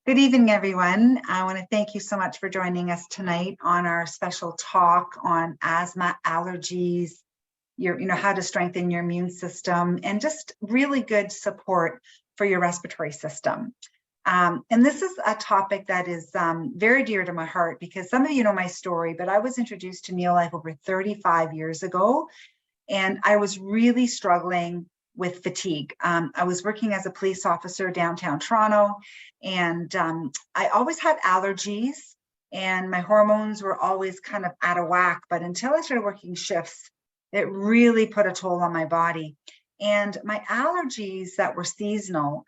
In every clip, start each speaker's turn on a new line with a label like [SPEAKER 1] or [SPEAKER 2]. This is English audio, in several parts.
[SPEAKER 1] Good evening, everyone. I want to thank you so much for joining us tonight on our special talk on asthma, allergies, how to strengthen your immune system, and just really good support for your respiratory system. And this is a topic that is very dear to my heart because some of you know my story, but I was introduced to Neolife over 35 years ago, and I was really struggling with fatigue. I was working as a police officer downtown Toronto, and I always had allergies, and my hormones were always kind of out of whack. But until I started working shifts, it really put a toll on my body. And my allergies that were seasonal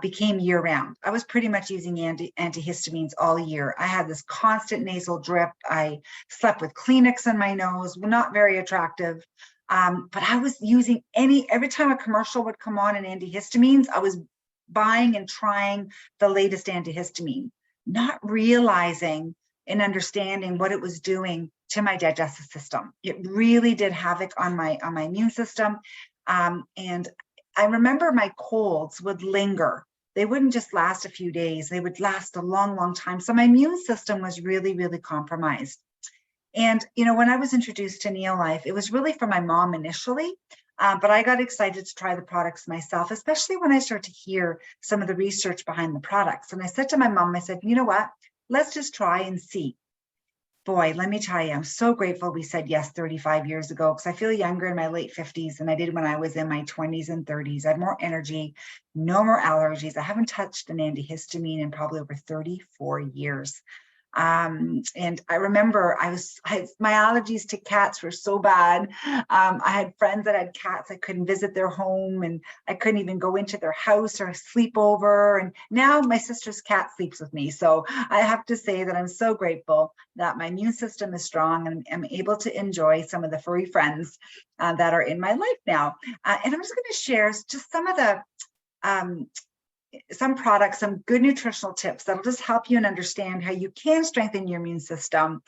[SPEAKER 1] became year-round. I was pretty much using antihistamines all year. I had this constant nasal drip. I slept with Kleenex in my nose, not very attractive. But I was using every time a commercial would come on in antihistamines, I was buying and trying the latest antihistamine, not realizing and understanding what it was doing to my digestive system. It really did havoc on my immune system. And I remember my colds would linger. They wouldn't just last a few days, they would last a long, long time. So my immune system was really, really compromised. And, when I was introduced to Neolife, it was really for my mom initially, but I got excited to try the products myself, especially when I started to hear some of the research behind the products. And I said to my mom, I said, you know what, let's just try and see. Boy, let me tell you, I'm so grateful we said yes 35 years ago, because I feel younger in my late 50s than I did when I was in my 20s and 30s. I had more energy, no more allergies. I haven't touched an antihistamine in probably over 34 years. And I remember my allergies to cats were so bad. I had friends that had cats. I couldn't visit their home, and I couldn't even go into their house or sleep over. And now my sister's cat sleeps with me. So I have to say that I'm so grateful that my immune system is strong and I'm able to enjoy some of the furry friends that are in my life now. And I'm just going to share just some of the some products, some good nutritional tips that'll just help you and understand how you can strengthen your immune system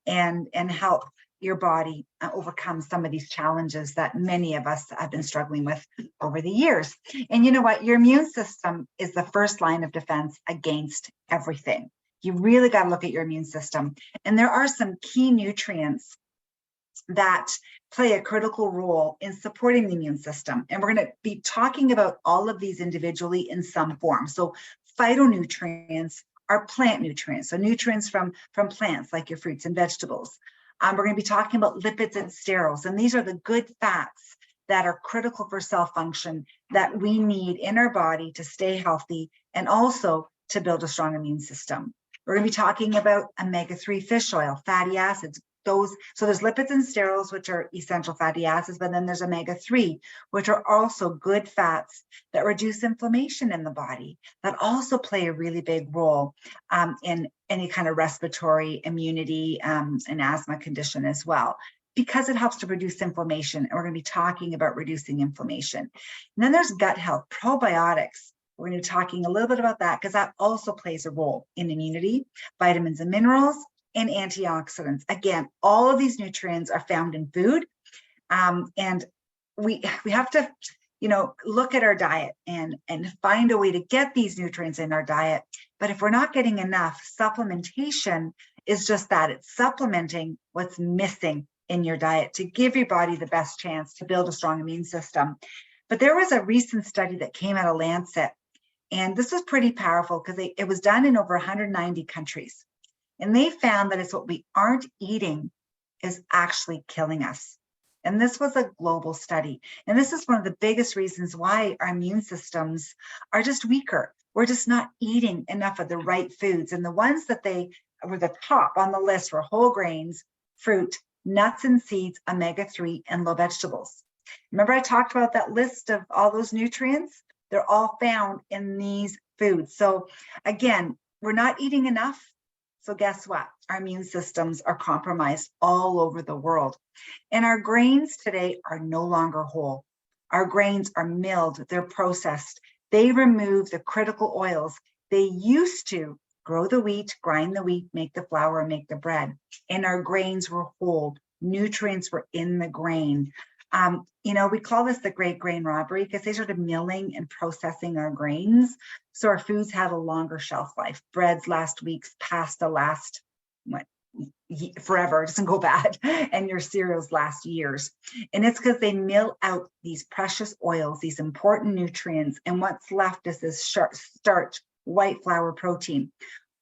[SPEAKER 1] and help your body overcome some of these challenges that many of us have been struggling with over the years. And you know what? Your immune system is the first line of defense against everything. You really got to look at your immune system. And there are some key nutrients that play a critical role in supporting the immune system. And we're going to be talking about all of these individually in some form. So phytonutrients are plant nutrients, so nutrients from plants like your fruits and vegetables. We're going to be talking about lipids and sterols, and these are the good fats that are critical for cell function that we need in our body to stay healthy and also to build a strong immune system. We're going to be talking about omega-3 fish oil, fatty acids. So there's lipids and sterols, which are essential fatty acids, but then there's omega-3, which are also good fats that reduce inflammation in the body, that also play a really big role in any kind of respiratory immunity and asthma condition as well, because it helps to reduce inflammation. And we're going to be talking about reducing inflammation. And then there's gut health, probiotics. We're going to be talking a little bit about that because that also plays a role in immunity, vitamins and minerals, and antioxidants. Again, all of these nutrients are found in food, and we have to, look at our diet and find a way to get these nutrients in our diet. But if we're not getting enough, supplementation is just that. It's supplementing what's missing in your diet to give your body the best chance to build a strong immune system. But there was a recent study that came out of Lancet, and this was pretty powerful because it was done in over 190 countries. And they found that it's what we aren't eating is actually killing us. And this was a global study. And this is one of the biggest reasons why our immune systems are just weaker. We're just not eating enough of the right foods. And the ones that they were the top on the list were whole grains, fruit, nuts and seeds, omega-3, and low vegetables. Remember I talked about that list of all those nutrients? They're all found in these foods. So again, we're not eating enough. So guess what? Our immune systems are compromised all over the world. And our grains today are no longer whole. Our grains are milled, they're processed. They remove the critical oils. They used to grow the wheat, grind the wheat, make the flour, and make the bread. And our grains were whole. Nutrients were in the grain. We call this the great grain robbery because they started milling and processing our grains. So our foods had a longer shelf life. Breads last weeks, pasta last, what, forever, it doesn't go bad, and your cereals last years. And it's because they mill out these precious oils, these important nutrients, and what's left is this starch, white flour protein.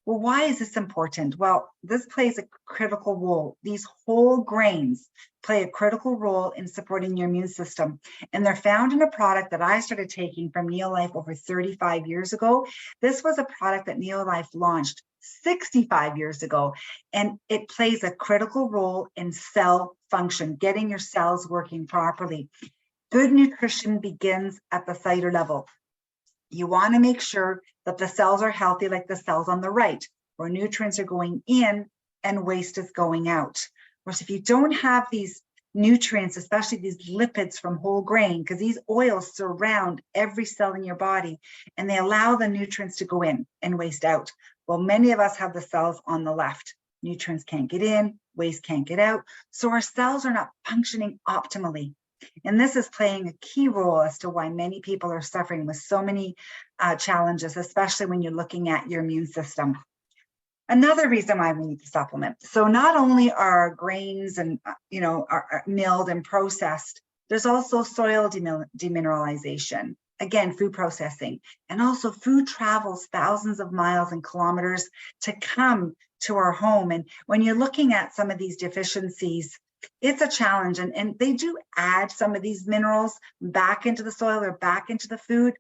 [SPEAKER 1] Well, why is this important? Well, this plays a critical role. These whole grains play a critical role in supporting your immune system. And they're found in a product that I started taking from Neolife over 35 years ago. This was a product that Neolife launched 65 years ago, and it plays a critical role in cell function, getting your cells working properly. Good nutrition begins at the cellular level. You want to make sure that the cells are healthy, like the cells on the right, where nutrients are going in and waste is going out. Whereas if you don't have these nutrients, especially these lipids from whole grain, because these oils surround every cell in your body and they allow the nutrients to go in and waste out. Well, many of us have the cells on the left. Nutrients can't get in, waste can't get out. So our cells are not functioning optimally. And this is playing a key role as to why many people are suffering with so many challenges, especially when you're looking at your immune system. Another reason why we need to supplement. So not only are grains and, are milled and processed, there's also soil demineralization. Again, food processing, and also food travels thousands of miles and kilometers to come to our home. And when you're looking at some of these deficiencies, it's a challenge, and they do add some of these minerals back into the soil or back into the food,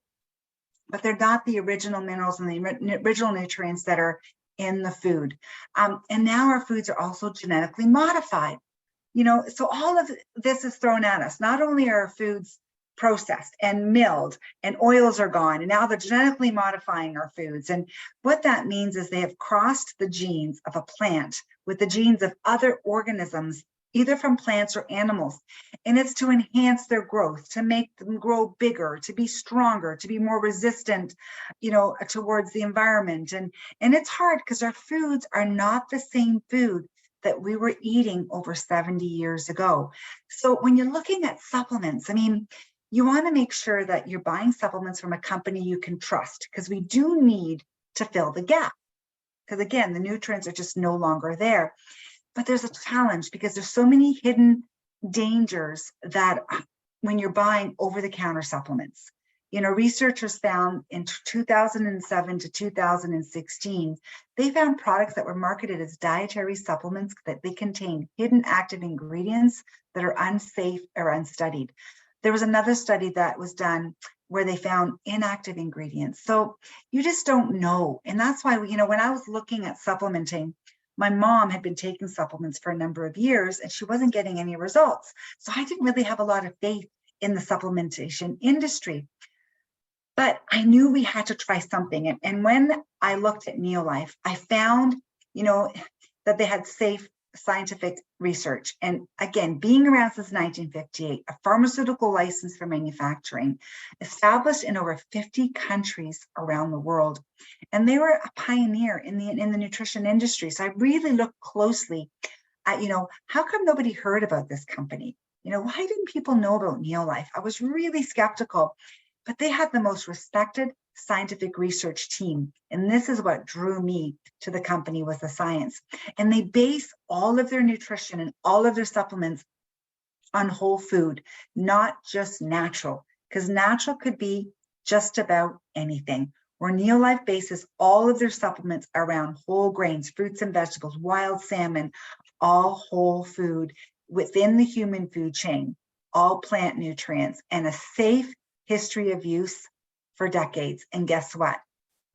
[SPEAKER 1] but they're not the original minerals and the original nutrients that are in the food. And now our foods are also genetically modified. So all of this is thrown at us. Not only are our foods processed and milled and oils are gone, and now they're genetically modifying our foods. And what that means is they have crossed the genes of a plant with the genes of other organisms, either from plants or animals. And it's to enhance their growth, to make them grow bigger, to be stronger, to be more resistant, towards the environment. And it's hard because our foods are not the same food that we were eating over 70 years ago. So when you're looking at supplements, you want to make sure that you're buying supplements from a company you can trust, because we do need to fill the gap. Because again, the nutrients are just no longer there. But there's a challenge because there's so many hidden dangers that when you're buying over-the-counter supplements. Researchers found in 2007 to 2016, they found products that were marketed as dietary supplements that they contain hidden active ingredients that are unsafe or unstudied. There was another study that was done where they found inactive ingredients. So you just don't know. And that's why, when I was looking at supplementing, my mom had been taking supplements for a number of years and she wasn't getting any results. So I didn't really have a lot of faith in the supplementation industry. But I knew we had to try something. And when I looked at Neolife, I found, that they had safe scientific research. And again, being around since 1958, a pharmaceutical license for manufacturing, established in over 50 countries around the world. And they were a pioneer in the nutrition industry. So I really looked closely at, how come nobody heard about this company? Why didn't people know about Neolife? I was really skeptical, but they had the most respected scientific research team. And this is what drew me to the company, was the science. And they base all of their nutrition and all of their supplements on whole food, not just natural, because natural could be just about anything. Where Neolife bases all of their supplements around whole grains, fruits and vegetables, wild salmon, all whole food within the human food chain, all plant nutrients, and a safe history of use for decades. And guess what?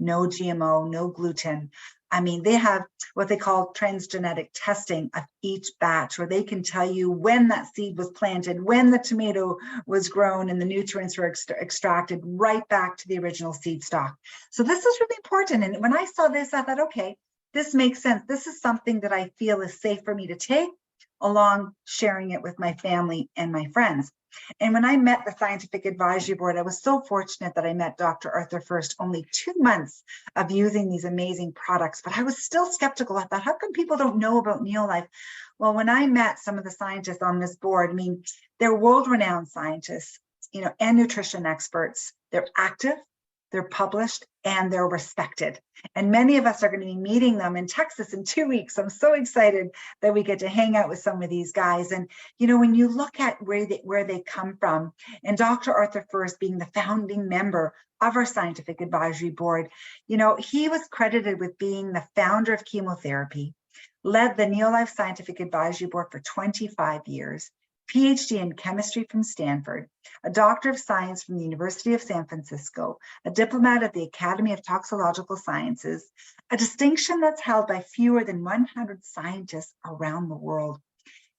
[SPEAKER 1] No GMO, no gluten. They have what they call transgenic testing of each batch, where they can tell you when that seed was planted, when the tomato was grown, and the nutrients were extracted right back to the original seed stock. So this is really important. And when I saw this, I thought, okay, this makes sense. This is something that I feel is safe for me to take, along sharing it with my family and my friends. And when I met the Scientific Advisory Board, I was so fortunate that I met Dr. Arthur first, only 2 months of using these amazing products, but I was still skeptical. I thought, how come people don't know about Neolife? Well, when I met some of the scientists on this board, I mean, they're world-renowned scientists, and nutrition experts. They're active, they're published, and they're respected. And many of us are going to be meeting them in Texas in 2 weeks. I'm so excited that we get to hang out with some of these guys. And, when you look at where they come from, and Dr. Arthur First being the founding member of our Scientific Advisory Board, he was credited with being the founder of chemotherapy, led the Neolife Scientific Advisory Board for 25 years, PhD in chemistry from Stanford, a doctor of science from the University of San Francisco, a diplomat at the Academy of Toxicological Sciences, a distinction that's held by fewer than 100 scientists around the world.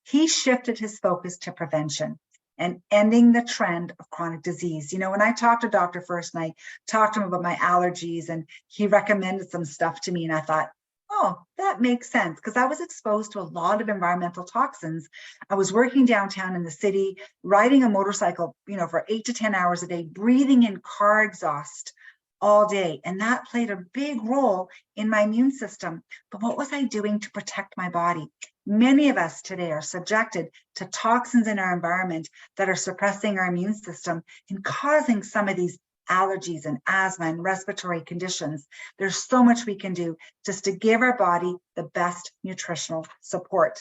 [SPEAKER 1] He shifted his focus to prevention and ending the trend of chronic disease. When I talked to Dr. First and I talked to him about my allergies, and he recommended some stuff to me, and I thought, oh, that makes sense, because I was exposed to a lot of environmental toxins. I was working downtown in the city, riding a motorcycle, for 8 to 10 hours a day, breathing in car exhaust all day. And that played a big role in my immune system. But what was I doing to protect my body? Many of us today are subjected to toxins in our environment that are suppressing our immune system and causing some of these allergies and asthma and respiratory conditions. There's so much we can do just to give our body the best nutritional support.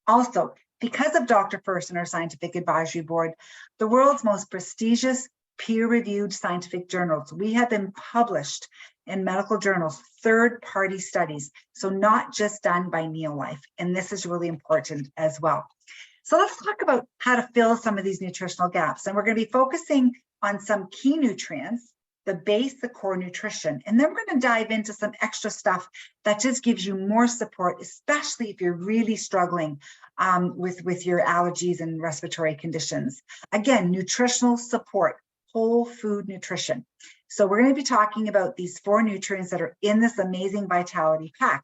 [SPEAKER 1] Also, because of Dr. First and our Scientific Advisory Board, the world's most prestigious peer-reviewed scientific journals, we have been published in medical journals, third-party studies, so not just done by Neolife, and this is really important as well. So let's talk about how to fill some of these nutritional gaps, and we're going to be focusing on some key nutrients, the base, the core nutrition. And then we're going to dive into some extra stuff that just gives you more support, especially if you're really struggling with your allergies and respiratory conditions. Again, nutritional support, whole food nutrition. So we're going to be talking about these 4 nutrients that are in this amazing Vitality Pack.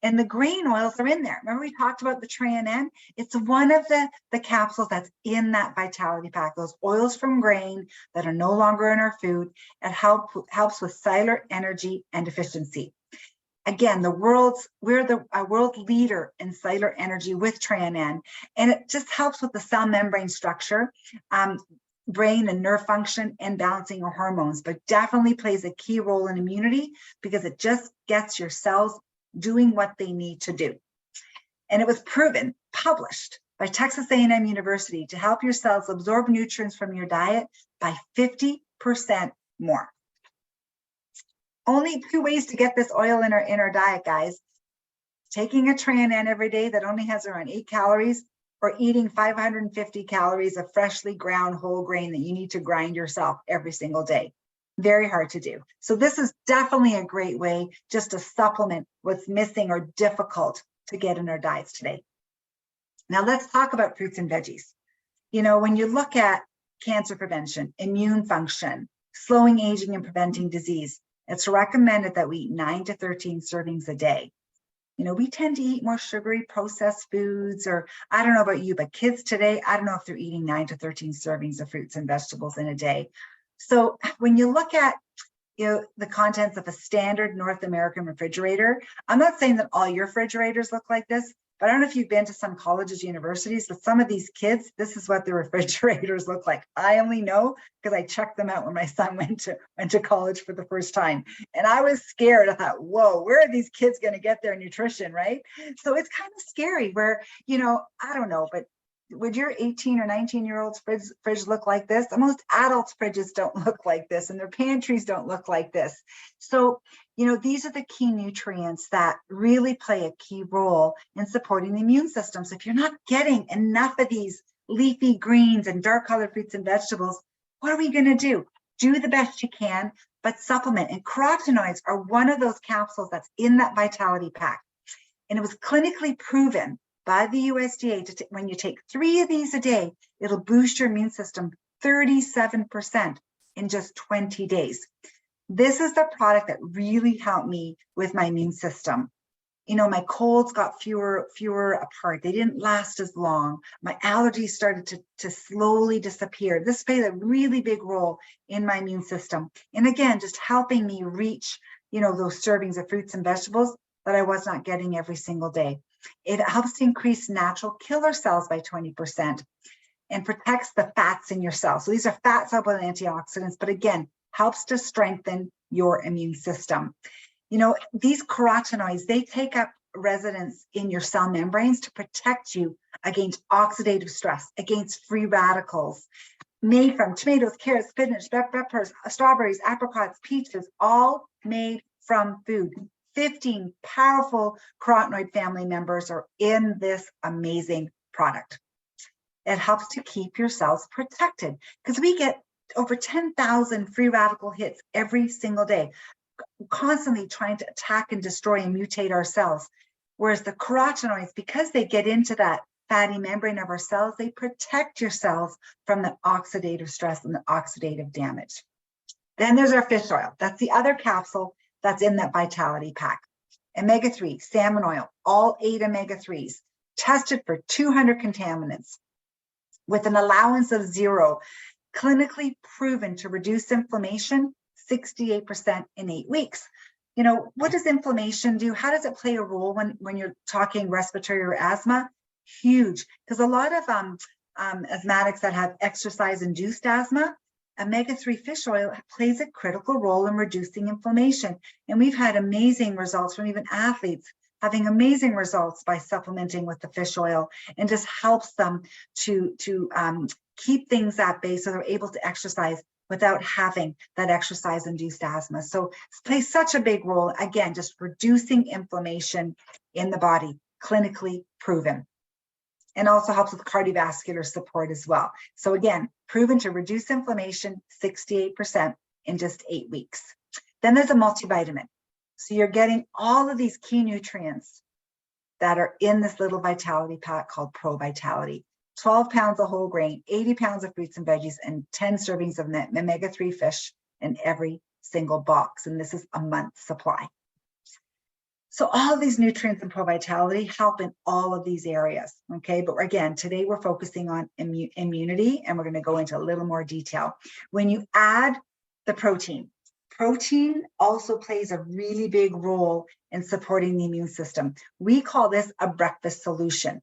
[SPEAKER 1] And the grain oils are in there. Remember we talked about the TRANN? It's one of the capsules that's in that Vitality Pack, those oils from grain that are no longer in our food. It helps with cellular energy and efficiency. Again, we're the world leader in cellular energy with TRANN, and it just helps with the cell membrane structure, brain and nerve function, and balancing your hormones, but definitely plays a key role in immunity because it just gets your cells doing what they need to do. And it was proven, published by Texas A&M University, to help your cells absorb nutrients from your diet by 50% more. Only 2 ways to get this oil in our diet, guys. Taking a TRANN every day that only has around 8 calories, or eating 550 calories of freshly ground whole grain that you need to grind yourself every single day. Very hard to do. So this is definitely a great way just to supplement what's missing or difficult to get in our diets today. Now let's talk about fruits and veggies. When you look at cancer prevention, immune function, slowing aging and preventing disease, it's recommended that we eat 9 to 13 servings a day. We tend to eat more sugary processed foods, or I don't know about you, but kids today, I don't know if they're eating 9 to 13 servings of fruits and vegetables in a day. So when you look at the contents of a standard North American refrigerator, I'm not saying that all your refrigerators look like this, but I don't know if you've been to some colleges, universities, but some of these kids, this is what the refrigerators look like. I only know because I checked them out when my son went to college for the first time. And I was scared. I thought, whoa, where are these kids going to get their nutrition, right? So it's kind of scary where, I don't know, but would your 18 or 19-year-old's fridge look like this? Most adults' fridges don't look like this, and their pantries don't look like this. So, these are the key nutrients that really play a key role in supporting the immune system. So if you're not getting enough of these leafy greens and dark colored fruits and vegetables, what are we going to do? Do the best you can, but supplement. And carotenoids are one of those capsules that's in that Vitality Pack. And it was clinically proven by the USDA when you take 3 of these a day, it'll boost your immune system 37% in just 20 days. This is the product that really helped me with my immune system. You know, my colds got fewer apart. They didn't last as long. My allergies started to slowly disappear. This played a really big role in my immune system. And again, just helping me reach, you know, those servings of fruits and vegetables that I was not getting every single day. It helps to increase natural killer cells by 20% and protects the fats in your cells. So these are fat soluble antioxidants, but again, helps to strengthen your immune system. You know, these carotenoids, they take up residence in your cell membranes to protect you against oxidative stress, against free radicals, made from tomatoes, carrots, spinach, peppers, strawberries, apricots, peaches, all made from food. 15 powerful carotenoid family members are in this amazing product. It helps to keep your cells protected because we get over 10,000 free radical hits every single day, constantly trying to attack and destroy and mutate our cells. Whereas the carotenoids, because they get into that fatty membrane of our cells, they protect your cells from the oxidative stress and the oxidative damage. Then there's our fish oil. That's the other capsule that's in that vitality pack. Omega-3, salmon oil, all 8 omega-3s, tested for 200 contaminants with an allowance of 0, clinically proven to reduce inflammation 68% in 8 weeks. You know, what does inflammation do? How does it play a role when you're talking respiratory or asthma? Huge, because a lot of asthmatics that have exercise-induced asthma, omega-3 fish oil plays a critical role in reducing inflammation. And we've had amazing results from even athletes having amazing results by supplementing with the fish oil, and just helps them to keep things at bay so they're able to exercise without having that exercise-induced asthma. So it plays such a big role, again, just reducing inflammation in the body, clinically proven. And also helps with cardiovascular support as well. So again, proven to reduce inflammation 68% in just 8 weeks. Then there's a multivitamin. So you're getting all of these key nutrients that are in this little vitality pack called Pro Vitality. 12 pounds of whole grain, 80 pounds of fruits and veggies, and 10 servings of omega-3 fish in every single box. And this is a month's supply. So all of these nutrients and Pro Vitality help in all of these areas, okay? But again, today we're focusing on immunity, and we're gonna go into a little more detail. When you add the protein also plays a really big role in supporting the immune system. We call this a breakfast solution.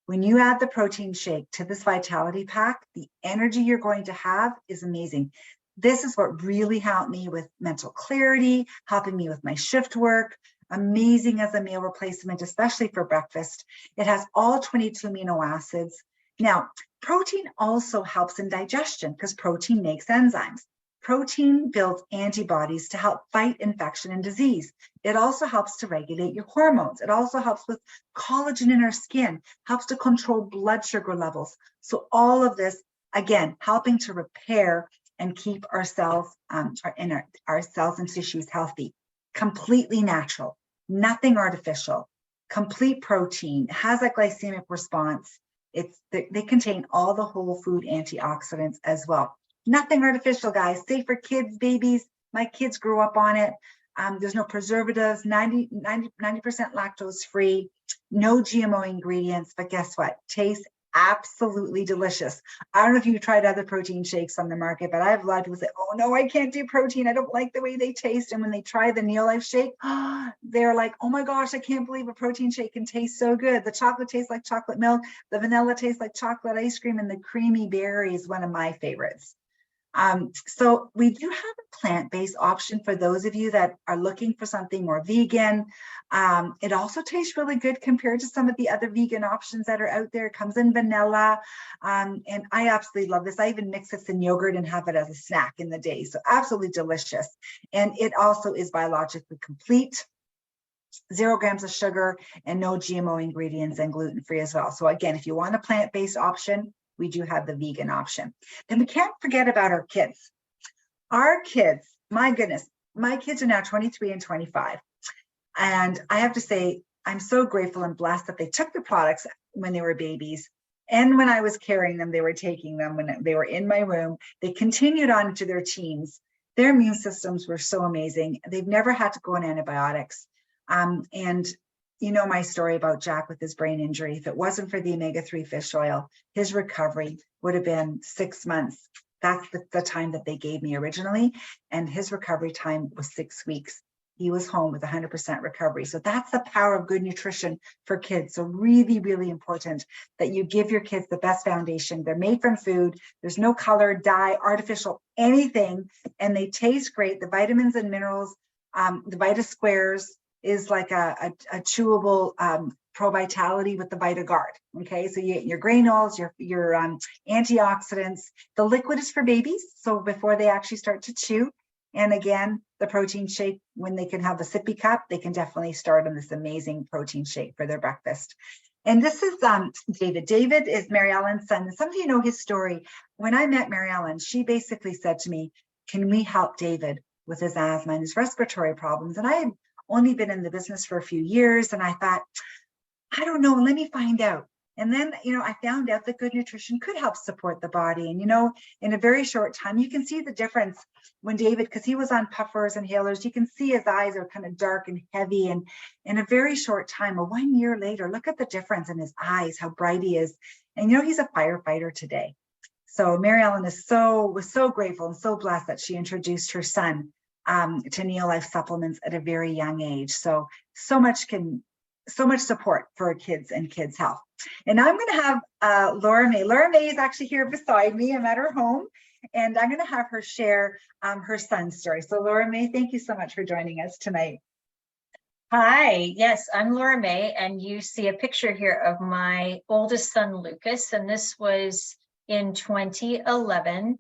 [SPEAKER 1] When you add the protein shake to this vitality pack, the energy you're going to have is amazing. This is what really helped me with mental clarity, helping me with my shift work. Amazing as a meal replacement, especially for breakfast. It has all 22 amino acids. Now, protein also helps in digestion because protein makes enzymes. Protein builds antibodies to help fight infection and disease. It also helps to regulate your hormones. It also helps with collagen in our skin, helps to control blood sugar levels. So all of this, again, helping to repair and keep our cells our cells and tissues healthy. Completely natural, nothing artificial, complete protein, has a glycemic response. They contain all the whole food antioxidants as well. Nothing artificial, guys. Safe for kids, babies. My kids grew up on it. There's no preservatives, 90% lactose free, no GMO ingredients, but guess what? Tastes absolutely delicious. I don't know if you've tried other protein shakes on the market, but I have a lot of people say, oh no, I can't do protein. I don't like the way they taste. And when they try the Neolife shake, they're like, oh my gosh, I can't believe a protein shake can taste so good. The chocolate tastes like chocolate milk. The vanilla tastes like chocolate ice cream, and the creamy berry is one of my favorites. So we do have a plant-based option for those of you that are looking for something more vegan. It also tastes really good compared to some of the other vegan options that are out there. It comes in vanilla, and I absolutely love this. I even mix this in yogurt and have it as a snack in the day. So absolutely delicious. And it also is biologically complete. 0 grams of sugar and no GMO ingredients, and gluten-free as well. So again, if you want a plant-based option, we do have the vegan option. Then we can't forget about our kids. Our kids, my goodness, my kids are now 23 and 25. And I have to say, I'm so grateful and blessed that they took the products when they were babies. And when I was carrying them, they were taking them when they were in my room. They continued on into their teens. Their immune systems were so amazing. They've never had to go on antibiotics. And you know my story about Jack with his brain injury. If it wasn't for the omega-3 fish oil, his recovery would have been 6 months. That's the time that they gave me originally. And his recovery time was 6 weeks. He was home with 100% recovery. So that's the power of good nutrition for kids. So really, really important that you give your kids the best foundation. They're made from food. There's no color, dye, artificial, anything. And they taste great. The vitamins and minerals, the Vita Squares is like a chewable Pro Vitality with the VitaGuard. Okay, so you get your granules, your antioxidants. The liquid is for babies, so before they actually start to chew. And again, the protein shake, when they can have a sippy cup, they can definitely start on this amazing protein shake for their breakfast. And this is David. David is Mary Ellen's son. Some of you know his story. When I met Mary Ellen, she basically said to me, can we help David with his asthma and his respiratory problems? And I had only been in the business for a few years, and I thought, I don't know, let me find out. And then, I found out that good nutrition could help support the body. And, in a very short time, you can see the difference when David, because he was on puffers, inhalers, you can see his eyes are kind of dark and heavy. And in a very short time, 1 year later, look at the difference in his eyes, how bright he is. And, he's a firefighter today. So Mary Ellen was so grateful and so blessed that she introduced her son to Neolife supplements at a very young age. So much support for kids and kids' health. And I'm going to have Laura May. Laura May is actually here beside me. I'm at her home, and I'm going to have her share her son's story. So Laura May, thank you so much for joining us tonight.
[SPEAKER 2] Hi, yes, I'm Laura May, and you see a picture here of my oldest son, Lucas, and this was in 2011.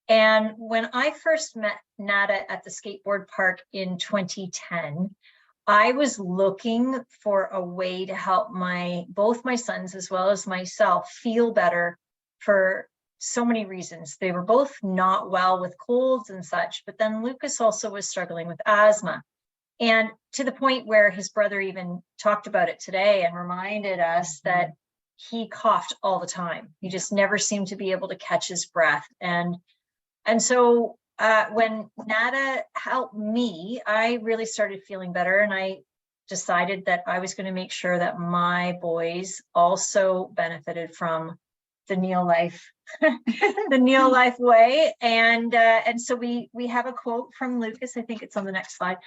[SPEAKER 2] And when I first met Nada at the skateboard park in 2010, I was looking for a way to help both my sons as well as myself feel better for so many reasons. They were both not well with colds and such, but then Lucas also was struggling with asthma. And to the point where his brother even talked about it today and reminded us that he coughed all the time. He just never seemed to be able to catch his breath. And so when Nada helped me, I really started feeling better, and I decided that I was going to make sure that my boys also benefited from the Neolife, the Neolife way. And so we have a quote from Lucas. I think it's on the next slide.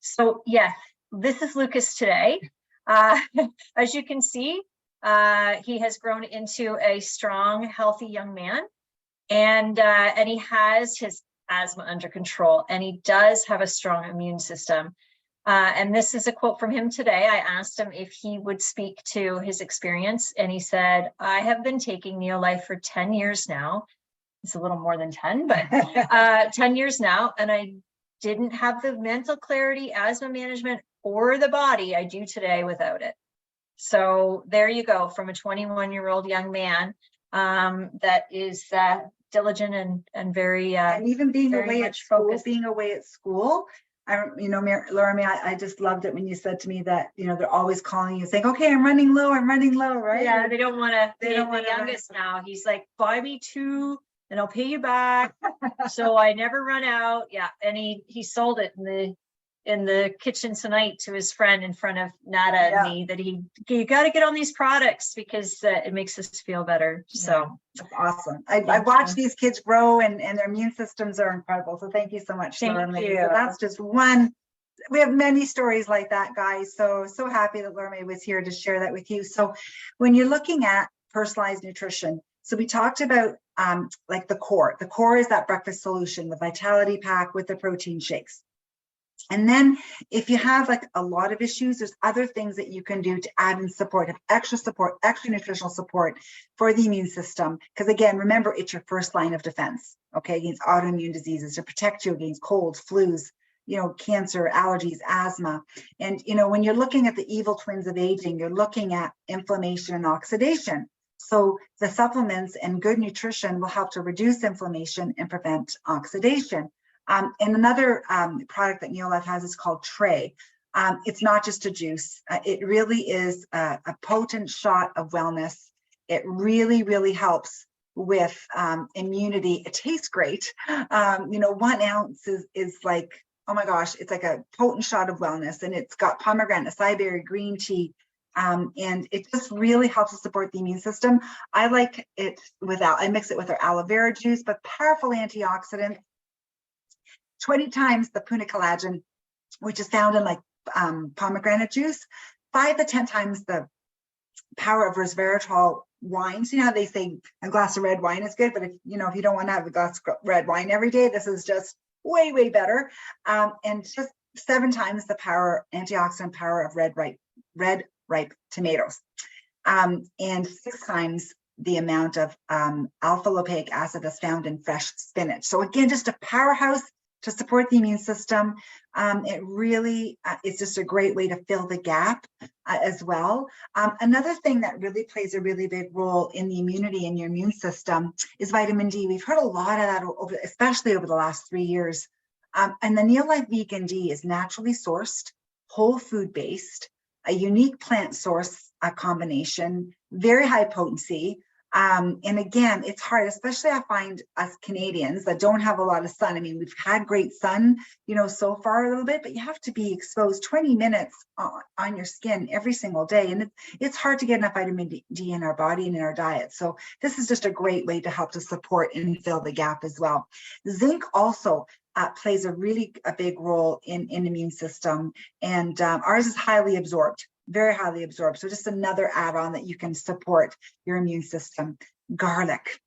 [SPEAKER 2] So yeah, this is Lucas today. As you can see, he has grown into a strong, healthy young man, and he has his asthma under control, and he does have a strong immune system. And this is a quote from him today. I asked him if he would speak to his experience, and he said, I have been taking Neolife for 10 years now. It's a little more than 10, but 10 years now, and I didn't have the mental clarity, asthma management, or the body I do today without it. So there you go, from a 21-year-old young man that is diligent and very
[SPEAKER 1] and even being
[SPEAKER 2] very
[SPEAKER 1] away
[SPEAKER 2] much
[SPEAKER 1] at school,
[SPEAKER 2] focused.
[SPEAKER 1] Laura May, I just loved it when you said to me that they're always calling you saying, okay, I'm running low, right?
[SPEAKER 2] Yeah, they don't want to.
[SPEAKER 1] The
[SPEAKER 2] youngest now, he's like, buy me 2 and I'll pay you back. So I never run out. Yeah, and he sold it in the kitchen tonight to his friend in front of Nada and me, that you got to get on these products because it makes us feel better. So
[SPEAKER 1] that's awesome. I watch these kids grow, and their immune systems are incredible. So thank you so much.
[SPEAKER 2] Thank you.
[SPEAKER 1] So that's just one. We have many stories like that, guys. So happy that Laura May was here to share that with you. So when you're looking at personalized nutrition, so we talked about like the core. The core is that breakfast solution, the Vitality Pack with the protein shakes. And then if you have like a lot of issues, there's other things that you can do to add in support, have extra support, extra nutritional support for the immune system. Because again, remember, it's your first line of defense, okay, against autoimmune diseases, to protect you against colds, flus, cancer, allergies, asthma. And, when you're looking at the evil twins of aging, you're looking at inflammation and oxidation. So the supplements and good nutrition will help to reduce inflammation and prevent oxidation. And another product that Neolife has is called Tray. It's not just a juice. It really is a potent shot of wellness. It really, really helps with immunity. It tastes great. 1 ounce is like oh my gosh, it's like a potent shot of wellness, and it's got pomegranate, acai berry, green tea, and it just really helps to support the immune system. I like it I mix it with our aloe vera juice, but powerful antioxidant, 20 times the puna collagen, which is found in like pomegranate juice, 5 to 10 times the power of resveratrol wines. You know how they say a glass of red wine is good, but if you don't want to have a glass of red wine every day, this is just way, way better. And just 7 times the antioxidant power of red ripe tomatoes. And 6 times the amount of alpha lipoic acid that's found in fresh spinach. So again, just a powerhouse to support the immune system. It really is just a great way to fill the gap as well. Another thing that really plays a really big role in the immunity in your immune system is vitamin D. We've heard a lot of that, especially over the last 3 years. And the Neolife Vegan D is naturally sourced, whole food based, a unique plant source combination, very high potency. And again, it's hard, especially I find us Canadians that don't have a lot of sun. I mean, we've had great sun, so far a little bit, but you have to be exposed 20 minutes on your skin every single day. And it's hard to get enough vitamin D in our body and in our diet. So this is just a great way to help to support and fill the gap as well. Zinc also plays a big role in immune system. And ours is highly absorbed. Very highly absorbed. So just another add-on that you can support your immune system. Garlic.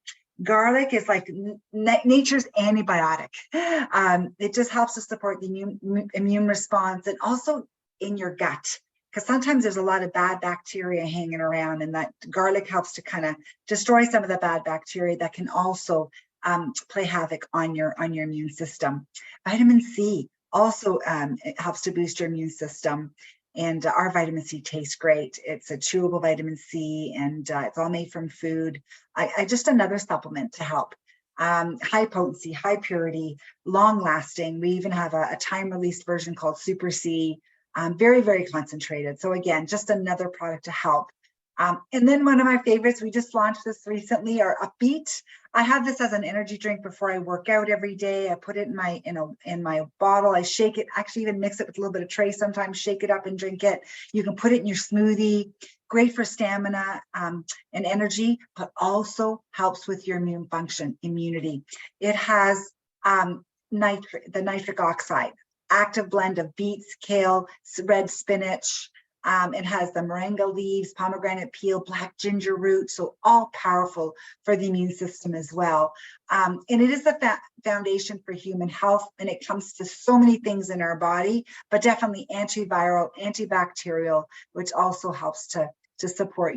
[SPEAKER 1] Garlic is like nature's antibiotic. It just helps to support the immune response, and also in your gut, because sometimes there's a lot of bad bacteria hanging around, and that garlic helps to kind of destroy some of the bad bacteria that can also play havoc on your immune system. Vitamin C also it helps to boost your immune system. And our vitamin C tastes great. It's a chewable vitamin C, and it's all made from food. I just another supplement to help. High potency, high purity, long lasting. We even have a time released version called Super C. Very, very concentrated. So again, just another product to help. And then one of my favorites, we just launched this recently, our Upbeat. I have this as an energy drink before I work out every day. I put it in my bottle. I shake it, actually even mix it with a little bit of Trace sometimes, shake it up and drink it. You can put it in your smoothie. Great for stamina and energy, but also helps with your immune function, immunity. It has the nitric oxide, active blend of beets, kale, red spinach. It has the moringa leaves, pomegranate peel, black ginger root, so all powerful for the immune system as well. And it is the foundation for human health, and it comes to so many things in our body, but definitely antiviral, antibacterial, which also helps to support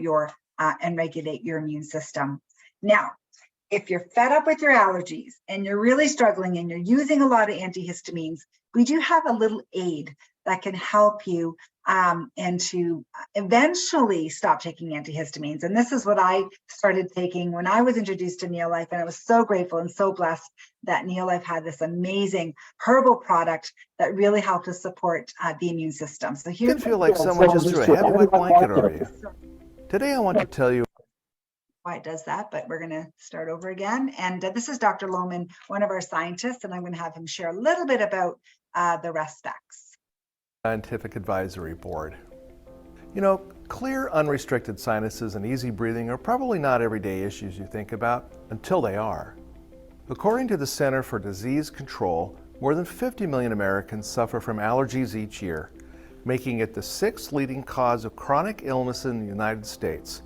[SPEAKER 1] and regulate your immune system. Now, if you're fed up with your allergies and you're really struggling and you're using a lot of antihistamines, we do have a little aid that can help you and to eventually stop taking antihistamines. And this is what I started taking when I was introduced to Neolife, and I was so grateful and so blessed that Neolife had this amazing herbal product that really helped to support the immune system. So
[SPEAKER 3] you can feel like someone just threw a heavy wet blanket over you. Today I want to tell you
[SPEAKER 1] why it does that, but we're going to start over again. And this is Dr. Lohman, one of our scientists, and I'm going to have him share a little bit about the Respiratory.
[SPEAKER 3] Scientific Advisory Board. Clear, unrestricted sinuses and easy breathing are probably not everyday issues you think about until they are. According to the Center for Disease Control, more than 50 million Americans suffer from allergies each year, making it the 6th leading cause of chronic illness in the United States.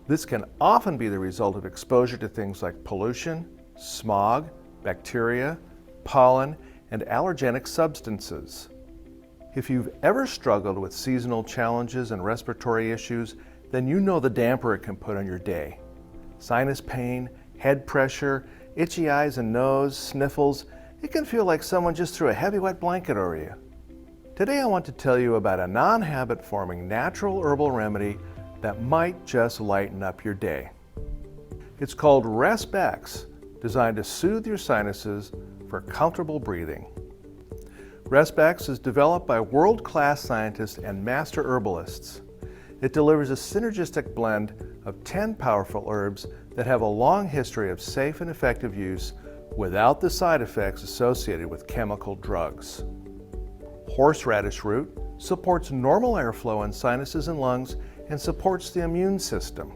[SPEAKER 3] This can often be the result of exposure to things like pollution, smog, bacteria, pollen, and allergenic substances. If you've ever struggled with seasonal challenges and respiratory issues, then you know the damper it can put on your day. Sinus pain, head pressure, itchy eyes and nose, sniffles, it can feel like someone just threw a heavy wet blanket over you. Today I want to tell you about a non-habit-forming natural herbal remedy that might just lighten up your day. It's called Resp-X, designed to soothe your sinuses for comfortable breathing. Resp-X is developed by world-class scientists and master herbalists. It delivers a synergistic blend of 10 powerful herbs that have a long history of safe and effective use without the side effects associated with chemical drugs. Horseradish root supports normal airflow in sinuses and lungs and supports the immune system.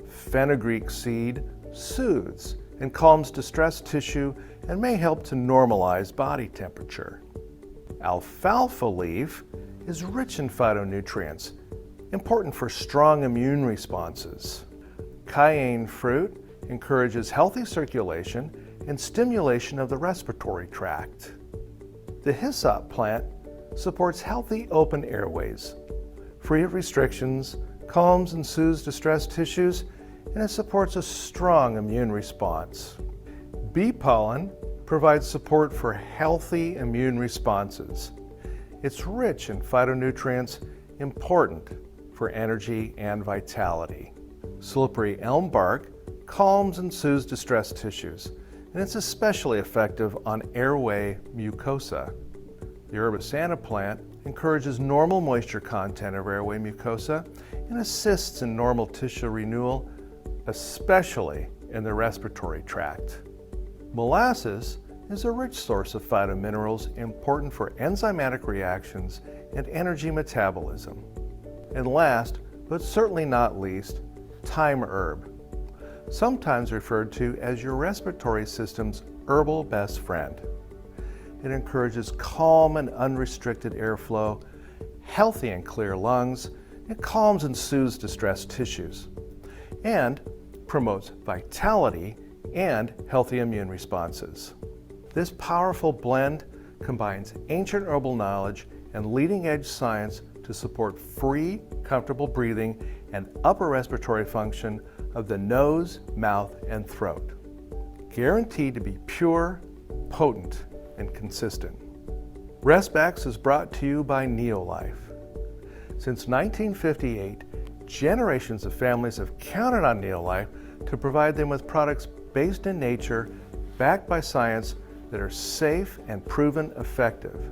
[SPEAKER 3] Fenugreek seed soothes and calms distressed tissue and may help to normalize body temperature. Alfalfa leaf is rich in phytonutrients, important for strong immune responses. Cayenne fruit encourages healthy circulation and stimulation of the respiratory tract. The hyssop plant supports healthy open airways, free of restrictions, calms and soothes distressed tissues, and it supports a strong immune response. Bee pollen provides support for healthy immune responses. It's rich in phytonutrients important for energy and vitality. Slippery elm bark calms and soothes distressed tissues, and it's especially effective on airway mucosa. The Herbicana plant encourages normal moisture content of airway mucosa and assists in normal tissue renewal, especially in the respiratory tract. Molasses is a rich source of phytominerals important for enzymatic reactions and energy metabolism. And last, but certainly not least, thyme herb, sometimes referred to as your respiratory system's herbal best friend. It encourages calm and unrestricted airflow, healthy and clear lungs, it calms and soothes distressed tissues, and promotes vitality and healthy immune responses. This powerful blend combines ancient herbal knowledge and leading-edge science to support free, comfortable breathing and upper respiratory function of the nose, mouth, and throat. Guaranteed to be pure, potent, and consistent. Respex is brought to you by Neolife. Since 1958, generations of families have counted on Neolife to provide them with products based in nature, backed by science, that are safe and proven effective.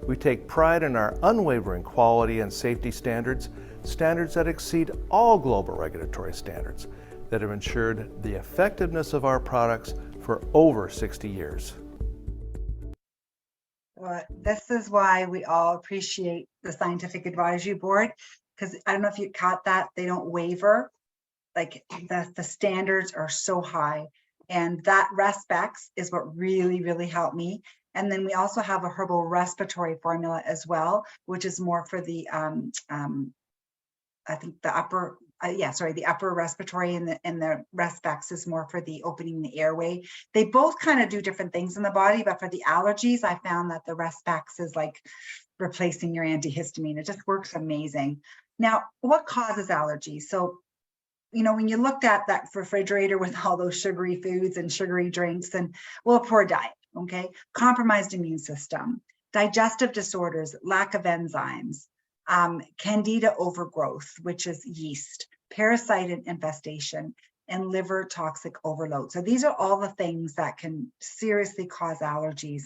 [SPEAKER 3] We take pride in our unwavering quality and safety standards, standards that exceed all global regulatory standards that have ensured the effectiveness of our products for over 60 years.
[SPEAKER 1] Well, this is why we all appreciate the Scientific Advisory Board, because I don't know if you caught that, they don't waver. Like the standards are so high, and that Respex is what really, really helped me. And then we also have a herbal respiratory formula as well, which is more for the I think the upper, the upper respiratory, and the Respex is more for the opening the airway. They both kind of do different things in the body, but for the allergies, I found that the Respex is like replacing your antihistamine. It just works amazing. Now, what causes allergies? So, you know, when you looked at that refrigerator with all those sugary foods and sugary drinks, and well, poor diet, okay, compromised immune system, digestive disorders, lack of enzymes, candida overgrowth, which is yeast, parasite infestation, and liver toxic overload. So these are all the things that can seriously cause allergies.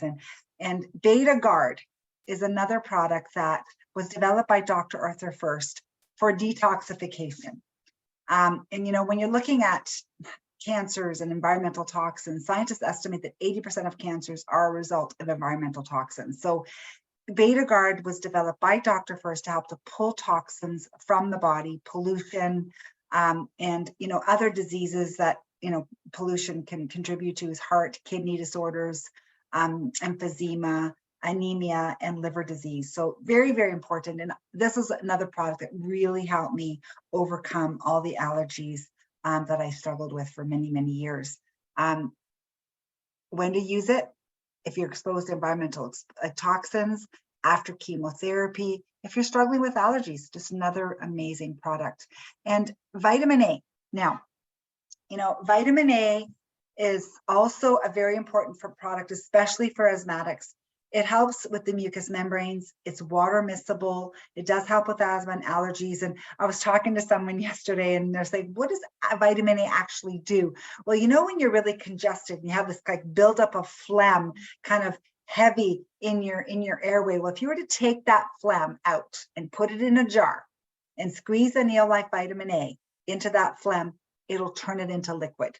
[SPEAKER 1] And Beta Guard is another product that was developed by Dr. Arthur First for detoxification. And, you know, when you're looking at cancers and environmental toxins, scientists estimate that 80% of cancers are a result of environmental toxins. So Beta Guard was developed by Dr. First to help to pull toxins from the body, pollution, and, you know, other diseases that, you know, pollution can contribute to is heart, kidney disorders, emphysema, anemia, and liver disease. So very, very important. And this is another product that really helped me overcome all the allergies that I struggled with for many, many years. When to use it? If you're exposed to environmental toxins, after chemotherapy, if you're struggling with allergies, just another amazing product. And vitamin A. Now, you know, vitamin A is also a very important product, especially for asthmatics. It helps with the mucous membranes. It's water miscible. It does help with asthma and allergies. And I was talking to someone yesterday, and they're saying, what does vitamin A actually do? Well, you know, when you're really congested and you have this like buildup of phlegm, kind of heavy in your airway. Well, if you were to take that phlegm out and put it in a jar and squeeze the Neolife vitamin A into that phlegm, it'll turn it into liquid.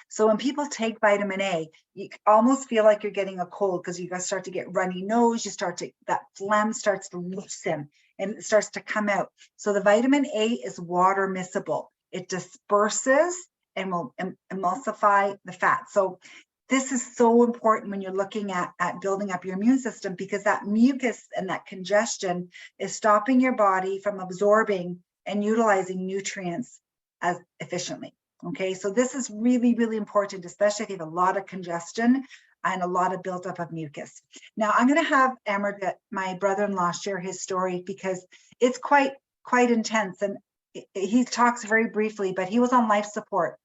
[SPEAKER 1] So when people take vitamin A, you almost feel like you're getting a cold because you guys start to get runny nose, that phlegm starts to loosen and it starts to come out. So the vitamin A is water miscible. It disperses and will emulsify the fat. So this is so important when you're looking at building up your immune system, because that mucus and that congestion is stopping your body from absorbing and utilizing nutrients as efficiently. Okay, so this is really, really important, especially if you have a lot of congestion and a lot of buildup of mucus. Now, I'm going to have Amarjit, my brother-in-law, share his story because it's quite intense. And he talks very briefly, but he was on life support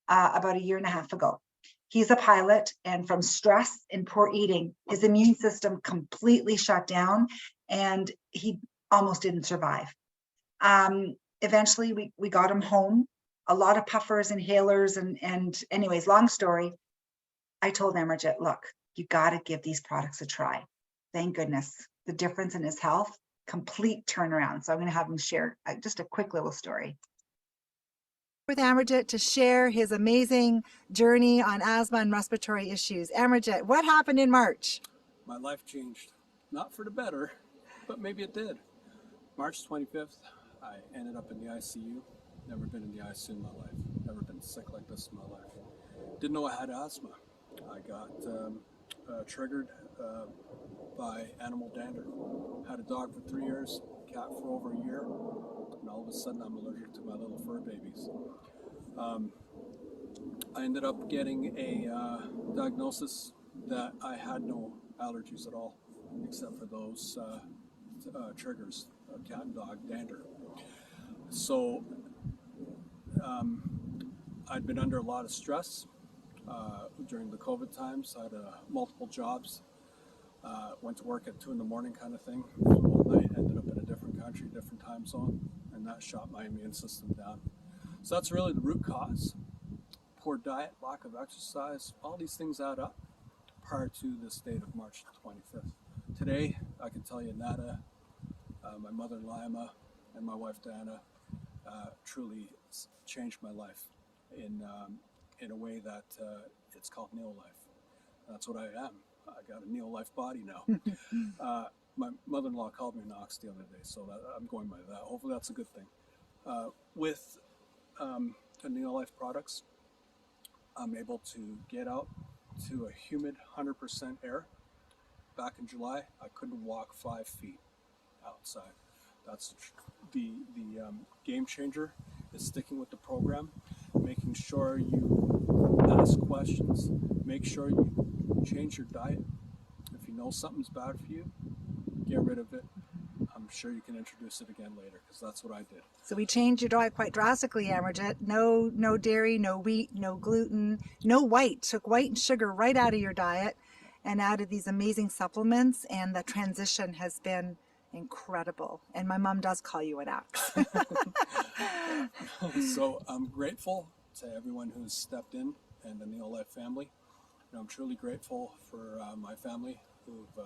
[SPEAKER 1] about 1.5 years ago. He's a pilot, and from stress and poor eating, his immune system completely shut down and he almost didn't survive. Eventually we got him home, a lot of puffers, inhalers, and anyways, long story. I told Amarjit, look, you got to give these products a try. Thank goodness, the difference in his health, complete turnaround. So I'm going to have him share just a quick little story
[SPEAKER 4] with Amarjit to share his amazing journey on asthma and respiratory issues. Amarjit, what happened in March?
[SPEAKER 5] My life changed, not for the better, but maybe it did. March 25th, I ended up in the ICU. Never been in the ICU in my life. Never been sick like this in my life. Didn't know I had asthma. I got triggered by animal dander. Had a dog for 3 years, cat for over 1 year, and all of a sudden I'm allergic to my little fur babies. I ended up getting a diagnosis that I had no allergies at all, except for those triggers, cat and dog dander. So I'd been under a lot of stress during the COVID times. I had multiple jobs. Went to work at 2 a.m. kind of thing. All night, ended up in a different country, different time zone, and that shot my immune system down. So that's really the root cause. Poor diet, lack of exercise, all these things add up prior to this date of March 25th. Today, I can tell you Nada, my mother-in-law Emma, and my wife Diana truly changed my life in a way that it's called neo-life. That's what I am. I got a neo-life body now. My mother-in-law called me Knox the other day, so I'm going by that. Hopefully that's a good thing. With the neo-life products, I'm able to get out to a humid 100% air. Back in July, I couldn't walk 5 feet outside. That's the game changer, is sticking with the program, making sure you ask questions, make sure you change your diet. If you know something's bad for you, get rid of it. I'm sure you can introduce it again later, because that's what I did.
[SPEAKER 4] So we changed your diet quite drastically, Amarjit. No dairy, no wheat, no gluten, no white. Took white and sugar right out of your diet and added these amazing supplements, and the transition has been incredible. And my mom does call you an axe.
[SPEAKER 5] So I'm grateful to everyone who's stepped in and the Neo-Life family. And I'm truly grateful for my family who've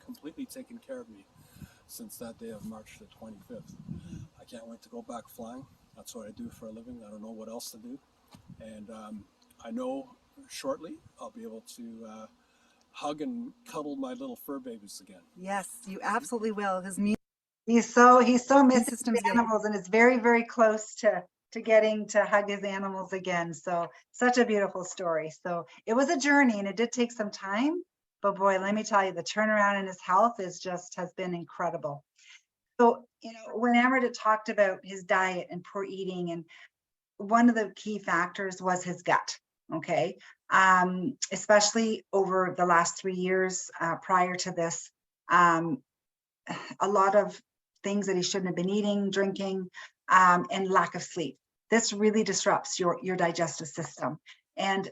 [SPEAKER 5] completely taken care of me since that day of March the 25th. I can't wait to go back flying. That's what I do for a living. I don't know what else to do. And I know shortly I'll be able to hug and cuddle my little fur babies again.
[SPEAKER 4] Yes, you absolutely will.
[SPEAKER 1] He's so missing
[SPEAKER 4] system's
[SPEAKER 1] his animals, and it's very, very close to getting to hug his animals again. So such a beautiful story. So it was a journey and it did take some time, but boy, let me tell you, the turnaround in his health has been incredible. So, when Amarjit talked about his diet and poor eating, and one of the key factors was his gut. Okay. Especially over the last 3 years prior to this, a lot of things that he shouldn't have been eating, drinking, and lack of sleep. This really disrupts your digestive system, and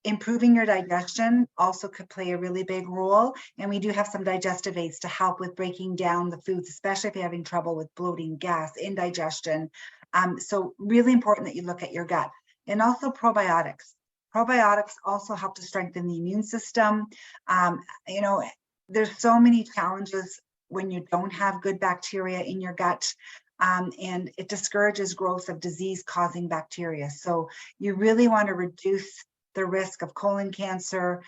[SPEAKER 1] improving your digestion also could play a really big role. And we do have some digestive aids to help with breaking down the foods, especially if you're having trouble with bloating, gas, indigestion. So really important that you look at your gut. And also probiotics. Probiotics also help to strengthen the immune system. There's so many challenges when you don't have good bacteria in your gut. and it discourages growth of disease-causing bacteria. So you really want to reduce the risk of colon cancer.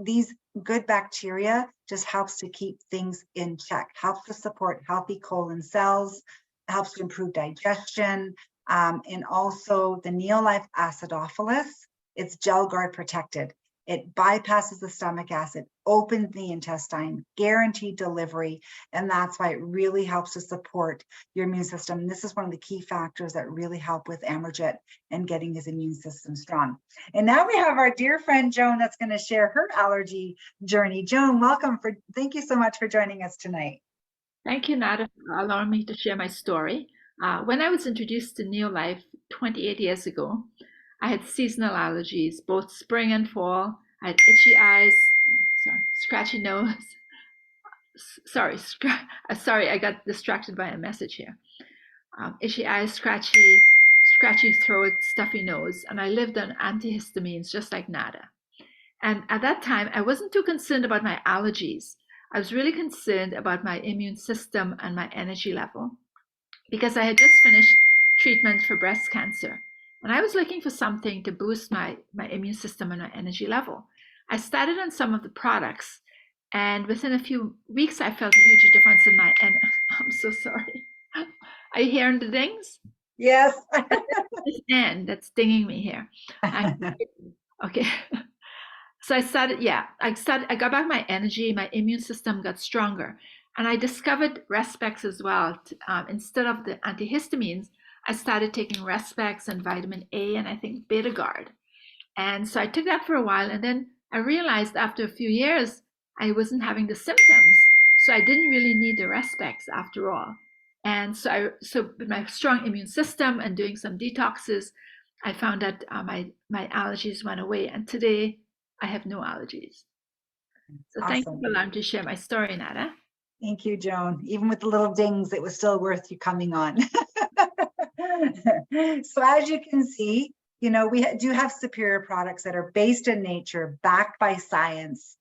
[SPEAKER 1] These good bacteria just helps to keep things in check, helps to support healthy colon cells, helps to improve digestion, and also the Neolife acidophilus, it's gel guard protected. It bypasses the stomach acid, opens the intestine, guaranteed delivery, and that's why it really helps to support your immune system. And this is one of the key factors that really help with Amarjit and getting his immune system strong. And now we have our dear friend Joan that's going to share her allergy journey. Joan, welcome. Thank you so much for joining us tonight.
[SPEAKER 6] Thank you, Nada, for allowing me to share my story. When I was introduced to Neolife 28 years ago, I had seasonal allergies, both spring and fall. I had itchy eyes, scratchy nose. Sorry, I got distracted by a message here. Itchy eyes, scratchy throat, stuffy nose, and I lived on antihistamines just like Nada. And at that time, I wasn't too concerned about my allergies. I was really concerned about my immune system and my energy level because I had just finished treatment for breast cancer. And I was looking for something to boost my immune system and my energy level. I started on some of the products, and within a few weeks, I felt a huge difference in my energy. I'm so sorry. Are you hearing the dings?
[SPEAKER 1] Yes.
[SPEAKER 6] This Ann that's dinging me here. Okay. So I got back my energy, my immune system got stronger. And I discovered Respex as well. Instead of the antihistamines, I started taking Respex and vitamin A and I think Betagard. And so I took that for a while, and then I realized after a few years, I wasn't having the symptoms. So I didn't really need the Respex after all. And so with my strong immune system and doing some detoxes, I found that my allergies went away. And today I have no allergies. So Thank you for allowing me to share my story, Nada.
[SPEAKER 1] Thank you, Joan. Even with the little dings, it was still worth you coming on. So as you can see, we do have superior products that are based in nature, backed by science,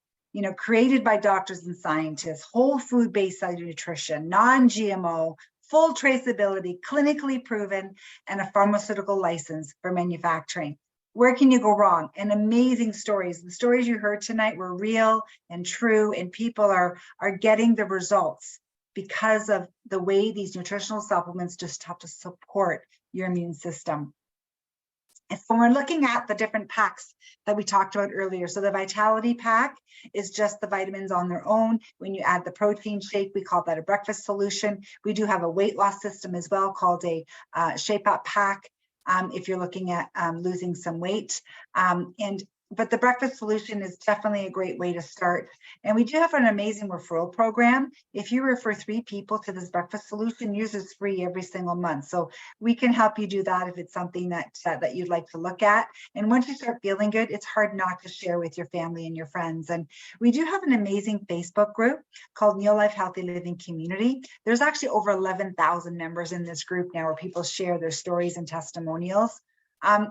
[SPEAKER 1] created by doctors and scientists, whole food-based nutrition, non-GMO, full traceability, clinically proven, and a pharmaceutical license for manufacturing. Where can you go wrong? And amazing stories. The stories you heard tonight were real and true, and people are getting the results because of the way these nutritional supplements just help to support your immune system. And so we're looking at the different packs that we talked about earlier. So the Vitality Pack is just the vitamins on their own. When you add the protein shake, we call that a breakfast solution. We do have a weight loss system as well called a Shape Up Pack. If you're looking at losing some weight. But the breakfast solution is definitely a great way to start. And we do have an amazing referral program. If you refer 3 people to this breakfast solution, yours is free every single month. So we can help you do that if it's something that you'd like to look at. And once you start feeling good, it's hard not to share with your family and your friends. And we do have an amazing Facebook group called Neolife Healthy Living Community. There's actually over 11,000 members in this group now where people share their stories and testimonials. And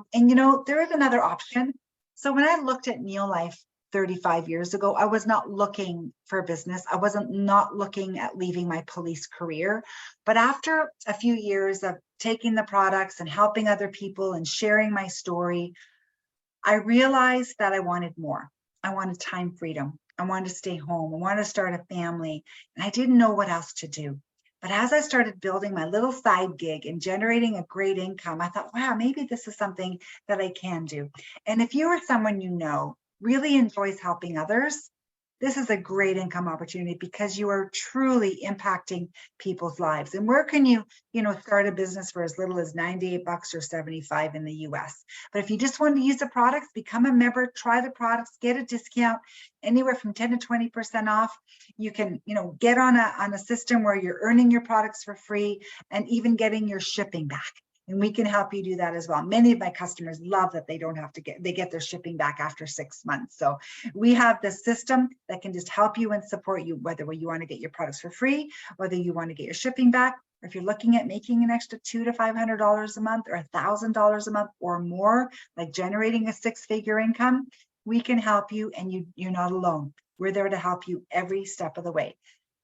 [SPEAKER 1] there is another option. So when I looked at Neolife 35 years ago, I was not looking for business. I wasn't not looking at leaving my police career. But after a few years of taking the products and helping other people and sharing my story, I realized that I wanted more. I wanted time freedom. I wanted to stay home. I wanted to start a family. And I didn't know what else to do. But as I started building my little side gig and generating a great income, I thought, wow, maybe this is something that I can do. And if you are someone really enjoys helping others, this is a great income opportunity because you are truly impacting people's lives. And where can you, start a business for as little as $98 or $75 in the US? But if you just want to use the products, become a member, try the products, get a discount, anywhere from 10 to 20% off. You can, get on a system where you're earning your products for free and even getting your shipping back. And we can help you do that as well. Many of my customers love that they don't have to they get their shipping back after 6 months. So we have the system that can just help you and support you, whether you want to get your products for free, whether you want to get your shipping back, or if you're looking at making an extra $200 to $500 a month or $1,000 a month or more, like generating a 6-figure income, we can help you, and you're not alone. We're there to help you every step of the way.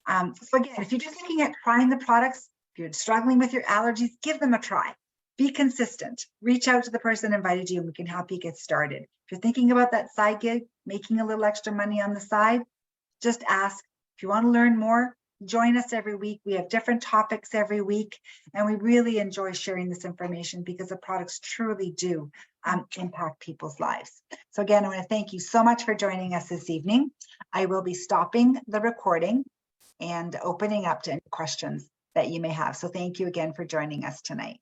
[SPEAKER 1] So again, if you're just looking at trying the products, If you're struggling with your allergies, give them a try. Be consistent. Reach out to the person that invited you and we can help you get started. If you're thinking about that side gig, making a little extra money on the side, just ask. If you want to learn more, join us every week. We have different topics every week, and we really enjoy sharing this information because the products truly do impact people's lives. So again, I want to thank you so much for joining us this evening. I will be stopping the recording and opening up to any questions that you may have. So thank you again for joining us tonight.